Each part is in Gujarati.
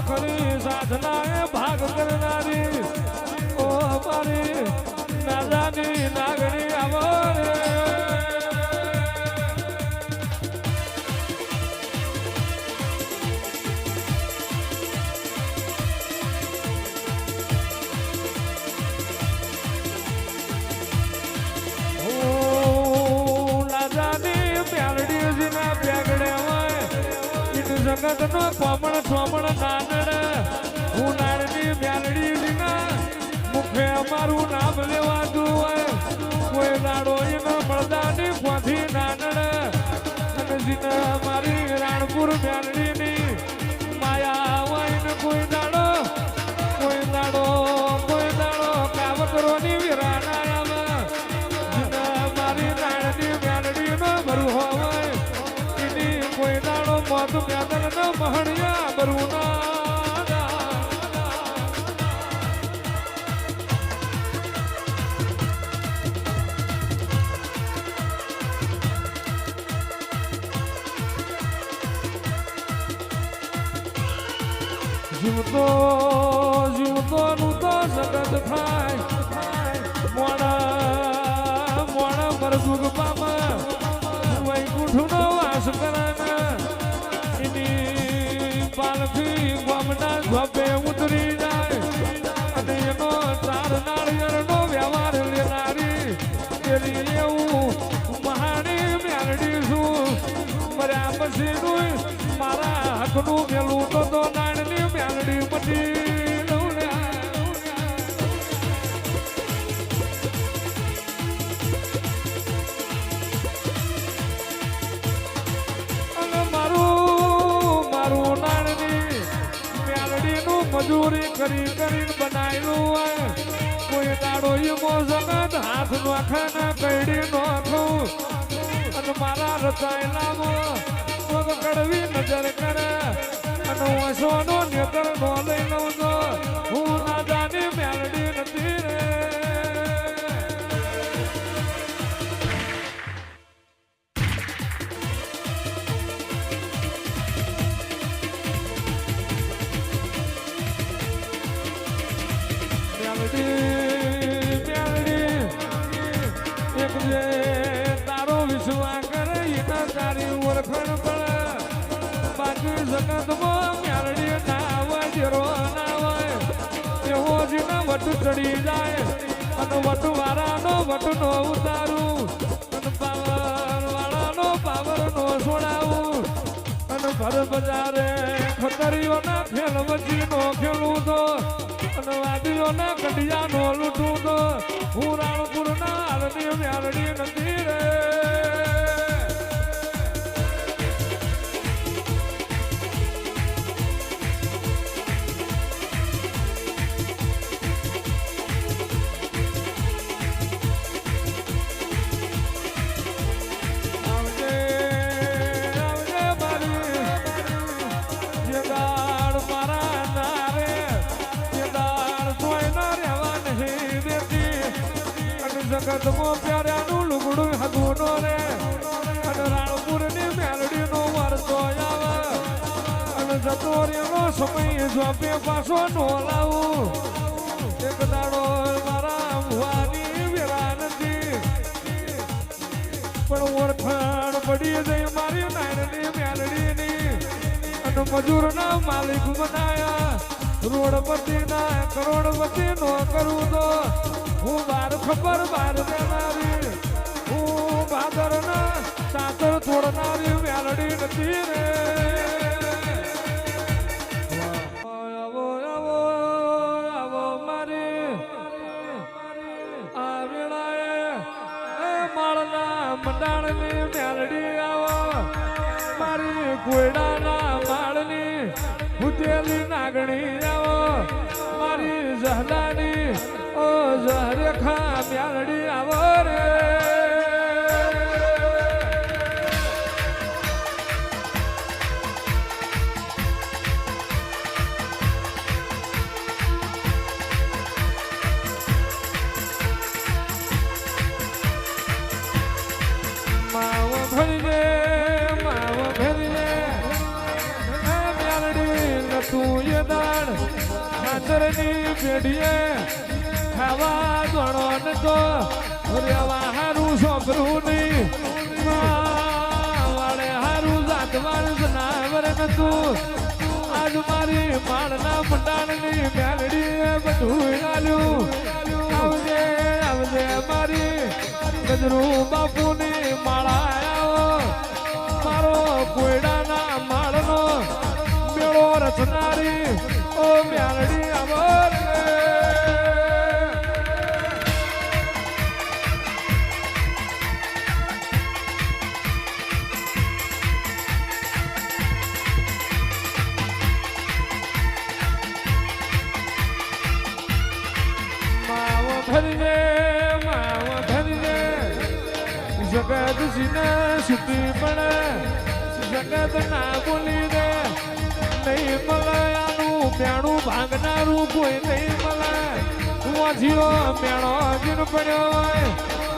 ખરી સાધના એ ભાગ કરનારી ઓ મારી નાદાની નાગણી આવો રે જગત નો કોમણ ચોમણ નાનડ હું નાનની મ્યાલડી વિના મુખે અમારું નામ લેવાતું હોય કોઈ નાડો એનો મળદાની પોથી નાનડ અને જીને અમારી રાણપુર મ્યાલડીની માયા હોય ને કોઈ દાડો કાવતરોની વિરાનાયામાં જીને અમારી નાનની મ્યાલડીનો ભરું હોય કોઈ દાડો મોત પ્યાદલ ન મહણિયા બરુના જીવતો નું તો સગત થાય મોણા મરગુગ પામા વૈકુંઠ નો વાસ કરાના એની પાલખી ગમના ઝોપે ઉતરી જાય અને એનો ચાર નાળિયેરનો વ્યવહાર લેનારી એની એવું મહાની મ્યાલડી છું મર્યા પછીનું મારા હકનું મેલું તો નાણની મ્યાલડી મટી મજૂરી કરીને બનાવેલું હોય કોઈ દાડો ઈમો જગત હાથ નોખા કઈડી નોખું અને મારા રચાયેલામાં પગ કડવી નજર કરે અને ઓછોનો નેતર નો લઈ લઉં તો હું નાદાની મ્યાલડી નથી રે તારો વિશ્વાસ કરે એના તારી ઓળખણ પડે બાકી જગતમાં મ્યાલડી ના આવે જેરો ના હોય એવો જેના વટ ચડી જાય અને વટ વાળાનો વટ નો ઉતારું અને પાવર વાળાનો પાવર નો છોડાવું અને ભર બજારે ખતરીઓના ખેલ વચ્ચે નો ખેલું તો અને વાદીઓના કડિયા નો લૂંટું તો હું રાણપુર ના હાલની મ્યાલડી નથી રે જગતમો પ્યારાનું લુગડું હગું નો રે અને રાણપુર ની મ્યાલડી નો વારસો આવે અને જતો રેનો સમય જોપે પાછો નો લાવું એક દાડો મારા ભુવાની વેરા નથી પણ ઓળખાણ પડી જઈ મારી નાયણની મ્યાલડી ની અને મજૂર ના માલિક બનાયા રોડપતિ ના કરોડપતિ નો કરું તો હું બાર ખબર બાર દેનારી હું ભાદર ના સાતર છોડનારી મ્યાલડી નથી રે આવો મારી આ વેળાએ માળના મંડાણની મ્યાલડી આવો મારી કોયડાના માળની ઉતેલી નાગણી આવો મારી જહલાની ઓ જહરેખા મ્યાલડી આવો રે તું એ દાણ ખાતરની પેઢીએ ખાવા દોણો ને તો રેવા હારું સોંપરું નહીં વાળે હારું જાતવાળ જનાવર નતું આજ મારી માળના મંડાણની મેલડીએ બધું આલ્યું આવજે આવજે મારી ગજરું બાપુની માળા આવો મારો કોયડાના માળનો મેળો રચનારી ઓ મેલડી આવો જગત જીને સુતી પડે જગત ના બોલી દે નહીં મળે આનું મેણું ભાંગનારું કોઈ નહીં મળે વાંચીઓ મેણો જીન પડ્યો હોય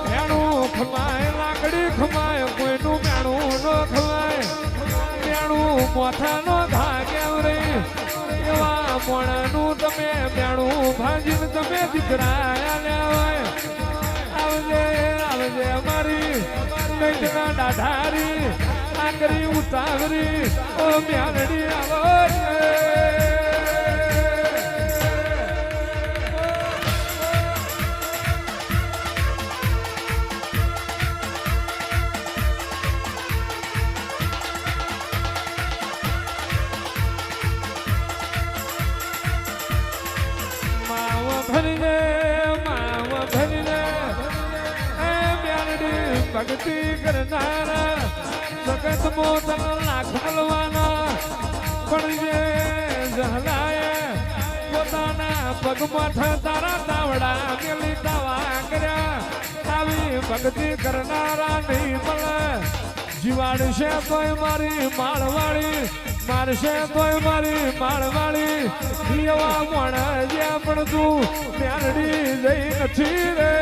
મેણું ખમાય લાકડી ખમાય કોઈનું મેણું ન ખવાય મેણું મોથાનો ઘા કેમ રહી એવા મોણાનું તમે મેણું ભાંજીને તમે દીકરા આલ્યા હોય આવજે આવજે મારી નૈતના દાઢારી આકરી ઉતાવરી ઓ મ્યાલડી આવજે માવ ભરીને ભક્તિ કરનારા જગત મોતન લાખ મળવાના પણ જે જહલાએ પોતાના પગમાં તારા તાવડા મેલી દાવા કર્યા આવી ભક્તિ કરનારા નહીં મળે જીવાડશે તોય મારી માળવાળી મારશે તોય મારી માળવાળી એવા મોણ જ્યાં પણ તું મેલડી જઈ નથી રે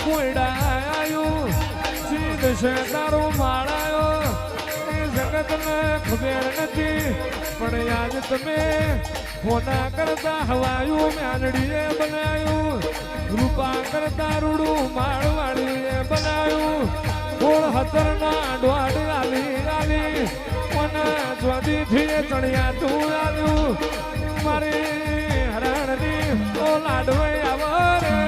કોયડાયું ચીદ છે તારો માળાયો એ જગતને ખબર નથી પણ યાદ તમે હોના કરતા હવાયું મેલડીએ બનાયું રૂપા કરતા રૂડું માળવાડીએ બનાયું ગોળ હતરના ડોડ આલી આલી કોના જ્વાદીથી ચણિયા તું આલ્યું મારી હરણની ઓ લાડવે આવરે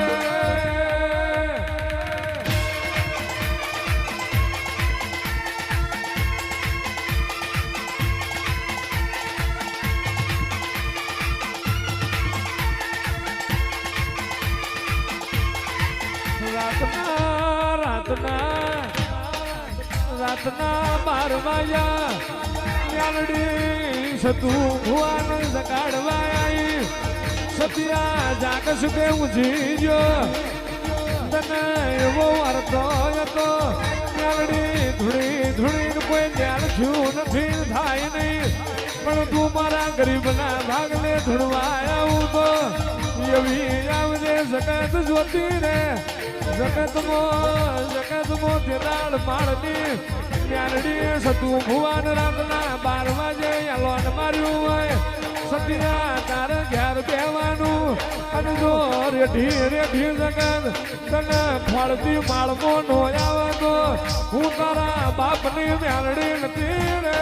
રાતના 12 વાગ્યા મેલડી સતું ભુવાને જગાડવા આવી સતિયા જાગસ કે ઊંઝી ગયો તને એવો અર્થો હતો મેલડી ધૂળી ધૂળી કોઈ ન્યાલ થયું નથી થાય નહીં પણ તું મારા ગરીબના ભાગને ધૂળવા આવું તો એવી આવજે જગત જોતી રે જગતમો તેરાળ માળની મેલડી સતું ભુવાન રાતના 12 વાગે એલોન માર્યું હોય સતીના તારે ઘેર બેવાનું અને જો રેઢી રેઢી જગત તને ફળતી માળમો નો આવે તો હું તારા બાપની મેલડી નથી રે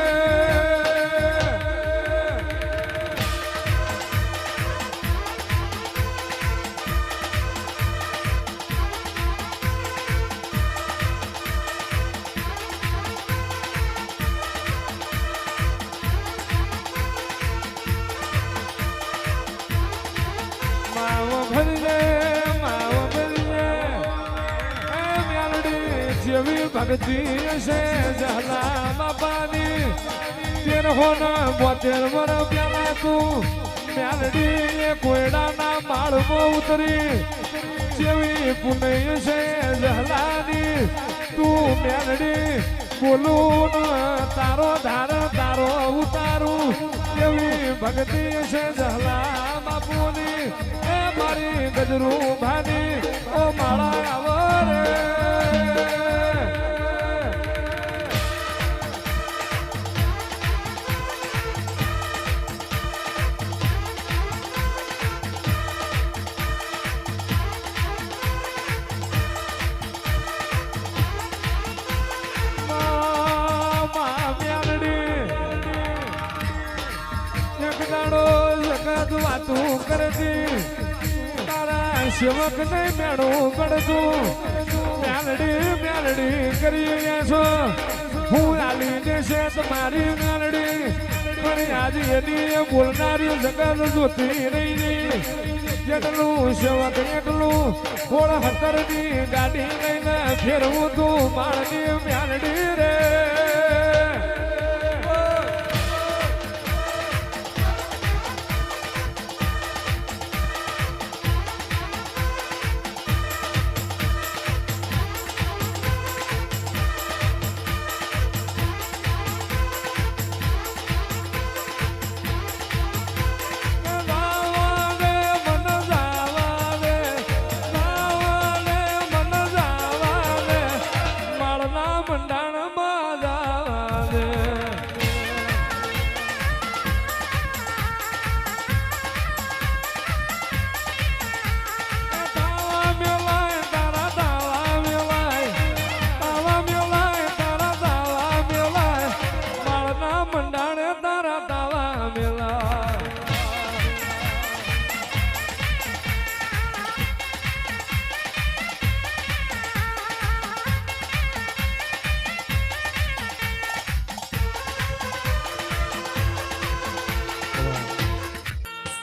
ભક્તિ હશે જહલા બાપાની 13 બોતેર વર પેલા તું મેલડી કોયડાના માળમાં ઉતરી જેવી પુનઈ હશે જહલાની તું મેલડી બોલું તારો ધાર તારો ઉતારું એવી ભક્તિ છે જહલા બાપુની એ મારી ગજરું ભાની ઓ માળા આવરે વાતું કરતી તારા સેવક ને મેળું પડતું મ્યાલડી મ્યાલડી કરી છો હું આલી દેશે તમારી મ્યાલડી પણ આજે એની બોલનારી જગત જોતી રહી જેટલું સેવક એટલું થોડ 17 ની ગાડી લઈને ફેરવું તું માળની મ્યાલડી રે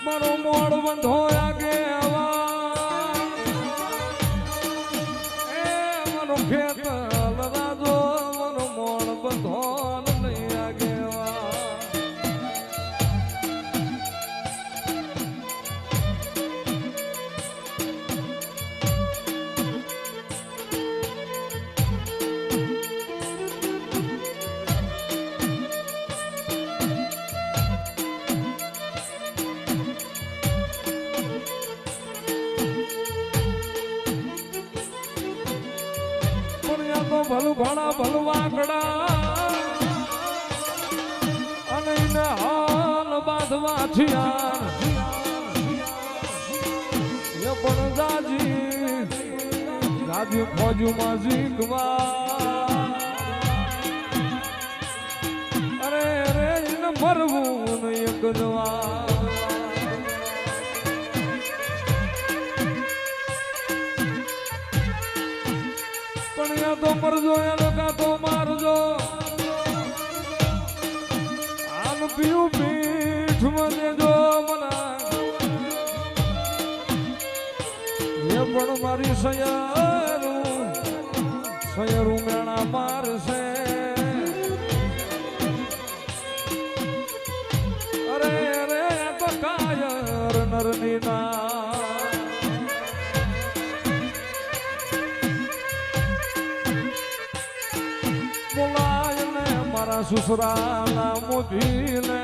મારો મોડ બંધો આગે એ મારો ખેત લરાજો મારો મોડ બંધો નહીં આગે ભલું ઘણા ભલવાકડા અને એને હાલ બાંધવા થયા એ પણ જાજી ફોજમાં ઝીકવા અરે રે એને મરવું ને એક જવા તો મરજો એ લોકો તો મારજો આમ પીયું પીઠ મને જો મના એ પણ મારી સયરું મેણા મારશે અરે રે તો કાયર નરની ના મારા સુસરાના મોઢીને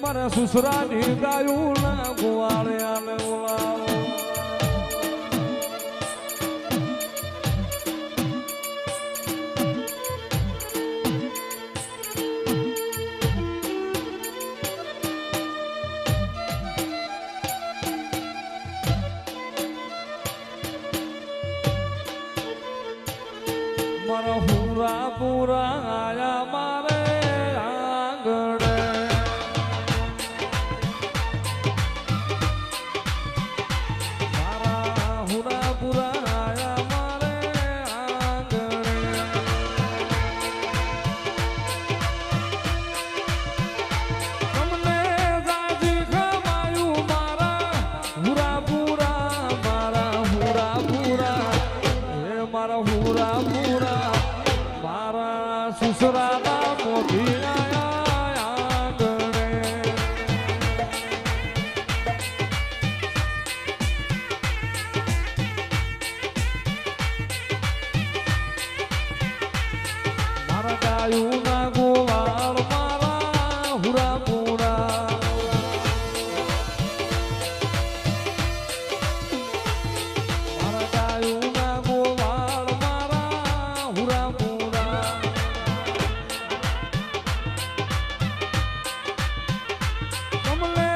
મારા સુસરાની ગાયુના ગોવાળિયાને બોલાવો મારા હુરા પૂરા આયા મારે આંગણે મારા હુરા પૂરા આયા મારે આંગણે તમને જાજી ખમાયું મારા હુરા પૂરા એ મારા હુરા પૂરા મારા સુસરાના મોઢી આયા આંગણે ડાયું ના ગોવાળ મારા હુરાપુરા મારા ડાયું ના ગોવાળ મારા હુરાપુરા કમલે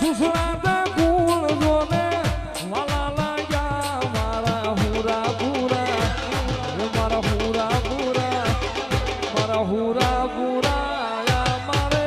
સુસરાતા કુળ જોને વાલા લાગ્યા મારા હુરાપુરા મારા હુરાપુરા મારા હુરાપુરા મારે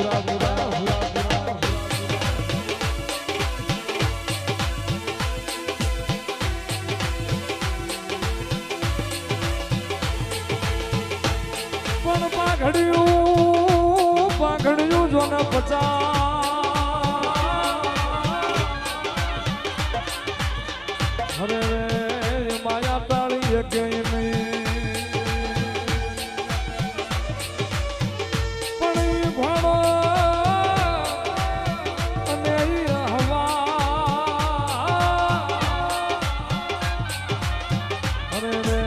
આગળ પણ પાઘડિયું જોને અરે રે માયા તાળી કે નહીં પણ ઈ ઘોડો અને ઈ હવા અરે રે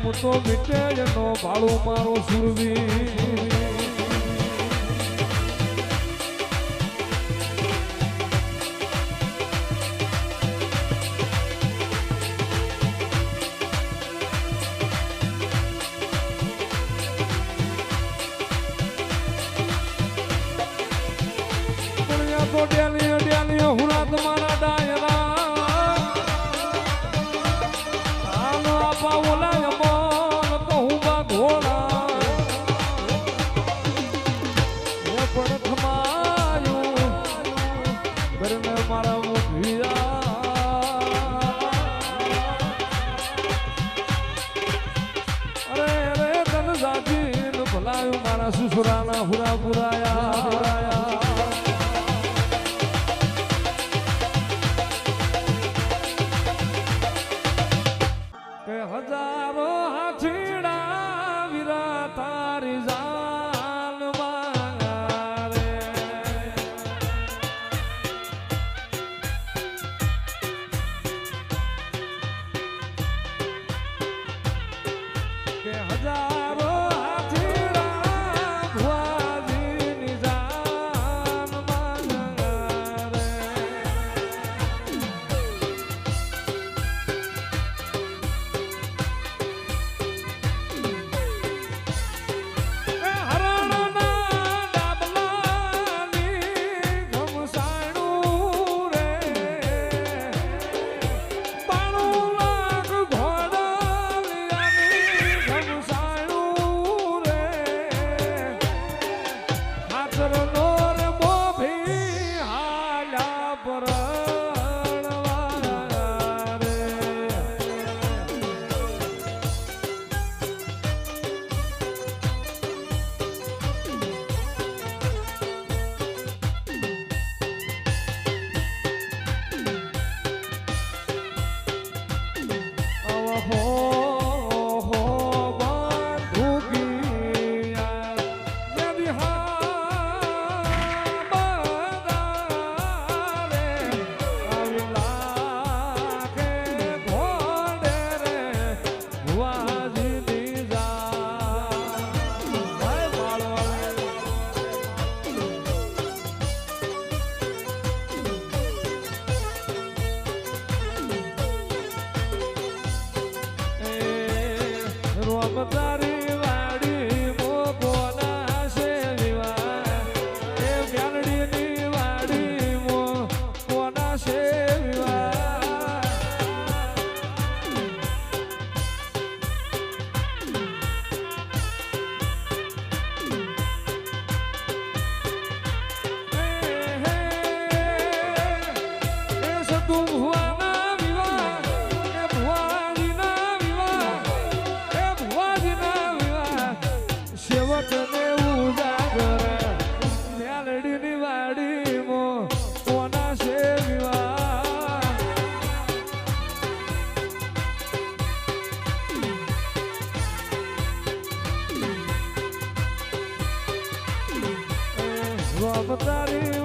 હું તો મીટે એનો ભાડું મારો સુરવી તો ડેલી હુરા તમારા ડાયરા આનો આપા ઓલાય મન કહું બા ઘોડા એ પણ ખમાયું ઘરને મારા મુઠિયા અરે રે તન જાજીન ભલાયું મારા સુસરાના હુરા પુરાયા હજારો હાથીડા વીરા તારી જાન મારે કે હજારો હાથીડા ભુવાજીની જાન રોમ તારી